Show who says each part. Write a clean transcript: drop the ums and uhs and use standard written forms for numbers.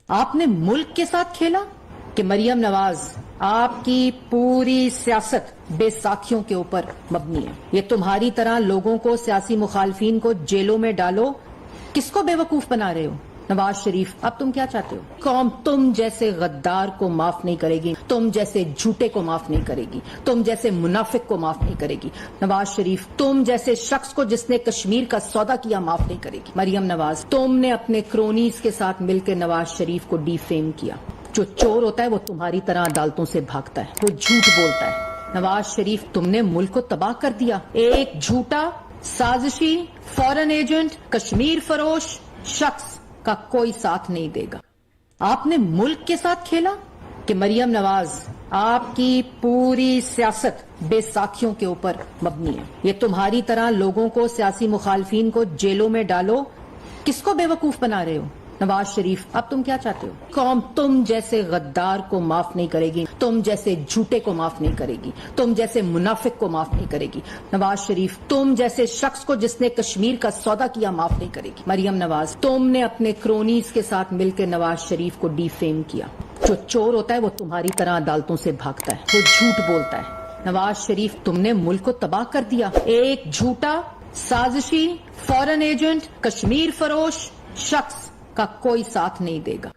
Speaker 1: آپ نے ملک کے ساتھ کھیلا کہ مریم نواز آپ کی پوری سیاست بے ساکھیوں کے اوپر مبنی ہے. یہ تمہاری طرح لوگوں کو، سیاسی مخالفین کو جیلوں میں ڈالو. کس کو بے وقوف بنا رہے ہو؟ نواز شریف. اب تم کیا چاہتے ہو؟ قوم تم جیسے غدار کو معاف نہیں کرے گی، تم جیسے جھوٹے کو معاف نہیں کرے گی، تم جیسے منافق کو معاف نہیں کرے گی. نواز شریف تم جیسے شخص کو جس نے کشمیر کا سودا کیا معاف نہیں کرے گی. مریم نواز تم نے اپنے کرونیز کے ساتھ مل کے نواز شریف کو ڈی فیم کیا. جو چور ہوتا ہے وہ تمہاری طرح عدالتوں سے بھاگتا ہے، وہ جھوٹ بولتا ہے. نواز شریف تم نے ملک کو تباہ کر دیا. ایک جھوٹا، سازشی، فورن ایجنٹ، کشمیر فروش شخص کا کوئی ساتھ نہیں دے گا. آپ نے ملک کے ساتھ کھیلا کہ مریم نواز آپ کی پوری سیاست بے ساکھیوں کے اوپر مبنی ہے. یہ تمہاری طرح لوگوں کو، سیاسی مخالفین کو جیلوں میں ڈالو. کس کو بے وقوف بنا رہے ہو؟ نواز شریف. اب تم کیا چاہتے ہو؟ قوم تم جیسے غدار کو معاف نہیں کرے گی، تم جیسے جھوٹے کو معاف نہیں کرے گی، تم جیسے منافق کو معاف نہیں کرے گی. نواز شریف تم جیسے شخص کو جس نے کشمیر کا سودا کیا معاف نہیں کرے گی. مریم نواز تم نے اپنے کرونیز کے ساتھ مل کے نواز شریف کو ڈی فیم کیا. جو چور ہوتا ہے وہ تمہاری طرح عدالتوں سے بھاگتا ہے، وہ جھوٹ بولتا ہے. نواز شریف تم نے ملک کو تباہ کر دیا. ایک جھوٹا، سازشی، فورن ایجنٹ، کشمیر فروش شخص کا کوئی ساتھ نہیں دے گا.